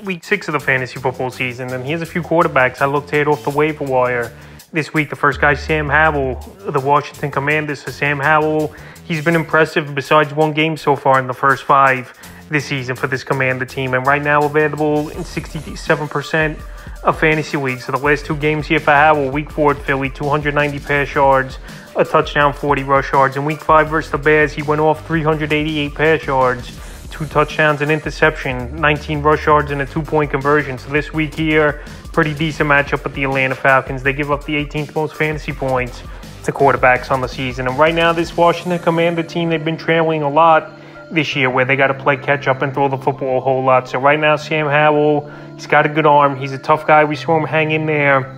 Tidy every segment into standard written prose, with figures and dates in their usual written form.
week 6 of the fantasy football season, and here's a few quarterbacks I looked at off the waiver wire this week. The first guy, Sam Howell, the Washington Commanders. For Sam Howell, he's been impressive besides one game so far in the first 5 this season for this Commander team, and right now available in 67% of fantasy leagues. So the last 2 games here for Howell: week 4 at Philly, 290 pass yards, a touchdown, 40 rush yards. In week 5 versus the Bears, he went off 388 pass yards, 2 touchdowns, an interception, 19 rush yards, and a 2-point conversion. So this week here, pretty decent matchup with the Atlanta Falcons. They give up the 18th most fantasy points to quarterbacks on the season. And right now, this Washington Commander team, they've been trailing a lot this year, where they got to play catch up and throw the football a whole lot. So right now, Sam Howell, he's got a good arm. He's a tough guy. We saw him hang in there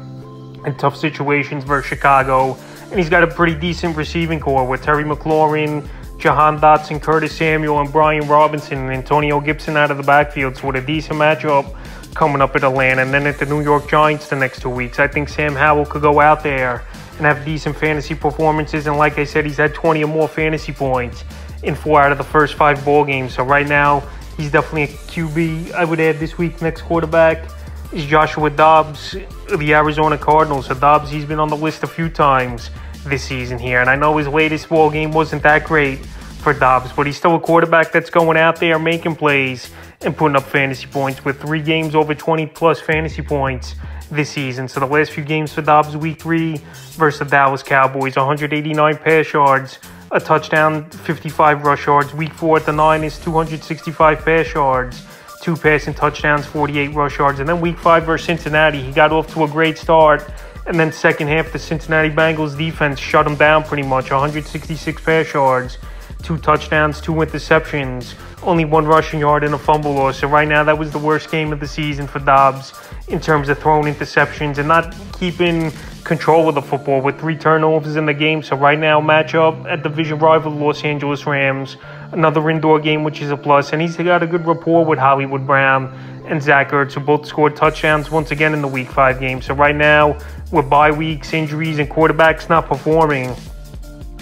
in tough situations versus Chicago. And he's got a pretty decent receiving core with Terry McLaurin, Jahan Dotson, Curtis Samuel, and Brian Robinson, and Antonio Gibson out of the backfield. So with a decent matchup coming up at Atlanta, and then at the New York Giants the next 2 weeks, I think Sam Howell could go out there and have decent fantasy performances. And like I said, he's had 20 or more fantasy points in 4 out of the first 5 ball games. So right now, he's definitely a QB I would add this week. Next quarterback is Joshua Dobbs, the Arizona Cardinals. So Dobbs, he's been on the list a few times this season here, and I know his latest ball game wasn't that great for Dobbs, but he's still a quarterback that's going out there making plays and putting up fantasy points with 3 games over 20-plus fantasy points this season. So the last few games for Dobbs: week 3 versus the Dallas Cowboys, 189 pass yards, a touchdown, 55 rush yards. Week 4 at the Niners, 265 pass yards, 2 passing touchdowns, 48 rush yards. And then week 5 versus Cincinnati, he got off to a great start, and then second half, the Cincinnati Bengals defense shut him down pretty much. 166 pass yards, 2 touchdowns, 2 interceptions, only 1 rushing yard and a fumble loss. So right now, that was the worst game of the season for Dobbs in terms of throwing interceptions and not keeping control of the football, with 3 turnovers in the game. So right now, matchup at division rival Los Angeles Rams, another indoor game, which is a plus. And he's got a good rapport with Hollywood Brown and Zach Ertz, who both scored touchdowns once again in the week 5 game. So right now, with bye weeks, injuries, and quarterbacks not performing,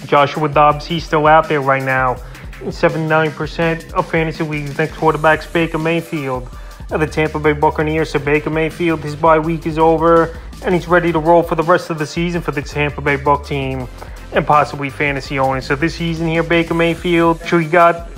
Joshua Dobbs, he's still out there right now in 79% of fantasy leagues. Next quarterback's Baker Mayfield of the Tampa Bay Buccaneers. So Baker Mayfield, his bye week is over, and he's ready to roll for the rest of the season for the Tampa Bay Buc team and possibly fantasy owners. So this season here, Baker Mayfield, he got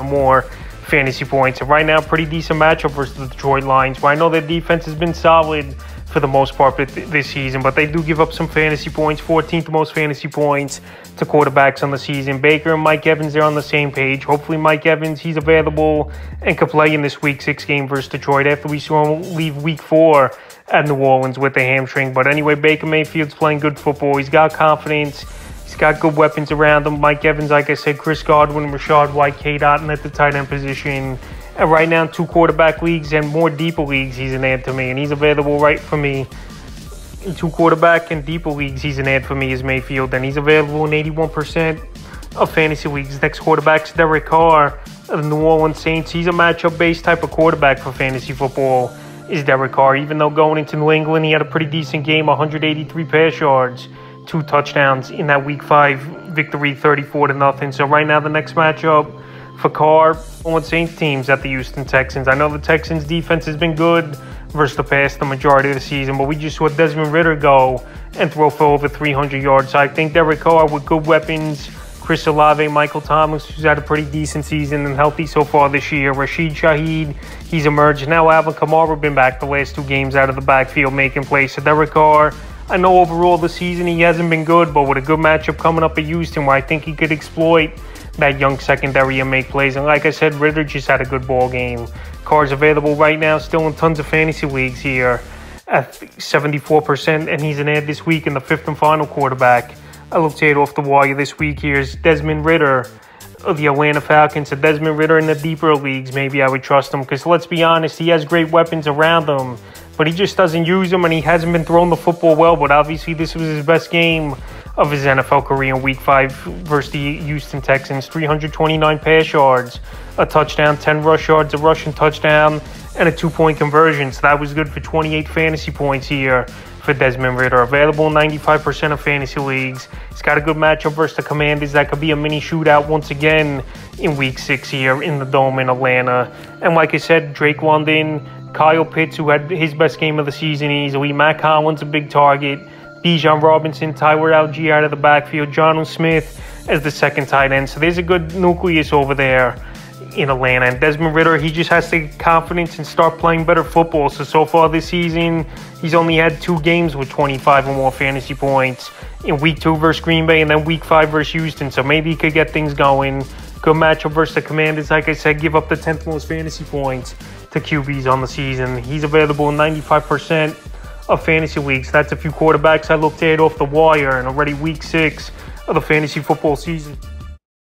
more fantasy points. And right now, pretty decent matchup versus the Detroit Lions, where I know their defense has been solid for the most part this season, but they do give up some fantasy points, 14th most fantasy points to quarterbacks on the season. Baker and Mike Evans, they're on the same page. Hopefully Mike Evans, he's available and could play in this week 6 game versus Detroit after we saw him leave week 4 at New Orleans with a hamstring. But anyway, Baker Mayfield's playing good football. He's got confidence. He's got good weapons around him. Mike Evans, like I said, Chris Godwin, Rashad White, Kate Otten at the tight end position. And right now, 2 quarterback leagues and more deeper leagues, he's an ad to me. And he's available right for me. In 2 quarterback and deeper leagues, he's an ad for me as Mayfield. And he's available in 81% of fantasy leagues. Next quarterback's Derek Carr of the New Orleans Saints. He's a matchup-based type of quarterback for fantasy football, is Derek Carr. Even though going into New England, he had a pretty decent game, 183 pass yards, 2 touchdowns in that week 5 victory, 34-0. So right now, the next matchup for Carr on Saints teams at the Houston Texans. I know the Texans defense has been good versus the pass the majority of the season, but we just saw Desmond Ridder go and throw for over 300 yards. So I think Derek Carr with good weapons, Chris Olave, Michael Thomas, who's had a pretty decent season and healthy so far this year. Rashid Shaheed, he's emerged. Now Alvin Kamara been back the last 2 games out of the backfield making plays. So Derek Carr, I know overall this season he hasn't been good, but with a good matchup coming up at Houston, where I think he could exploit that young secondary and make plays. And like I said, Ridder just had a good ball game. Carr's available right now still in tons of fantasy leagues here at 74%, and he's an ad this week in the 5th and final quarterback I looked at off the wire this week here is Desmond Ridder of the Atlanta Falcons. So Desmond Ridder in the deeper leagues, maybe I would trust him, because let's be honest, he has great weapons around him, but he just doesn't use them, and he hasn't been throwing the football well. But obviously this was his best game of his NFL career in week 5 versus the Houston Texans. 329 pass yards, a touchdown, 10 rush yards, a rushing touchdown, and a 2-point conversion. So that was good for 28 fantasy points here for Desmond Ridder. Available in 95% of fantasy leagues. He's got a good matchup versus the Commanders. That could be a mini shootout once again in Week 6 here in the Dome in Atlanta. And like I said, Drake London, Kyle Pitts, who had his best game of the season easily. Matt Collins, a big target. Bijan Robinson, Tyler Algier out of the backfield. Jonnu Smith as the second tight end. So there's a good nucleus over there in Atlanta. And Desmond Ridder, he just has to get confidence and start playing better football. So far this season, he's only had 2 games with 25 or more fantasy points. In Week 2 versus Green Bay and then Week 5 versus Houston. So maybe he could get things going. Good matchup versus the Commanders. Like I said, give up the 10th most fantasy points to QBs on the season. He's available in 95% of fantasy leagues. That's a few quarterbacks I looked at off the wire, and already Week 6 of the fantasy football season.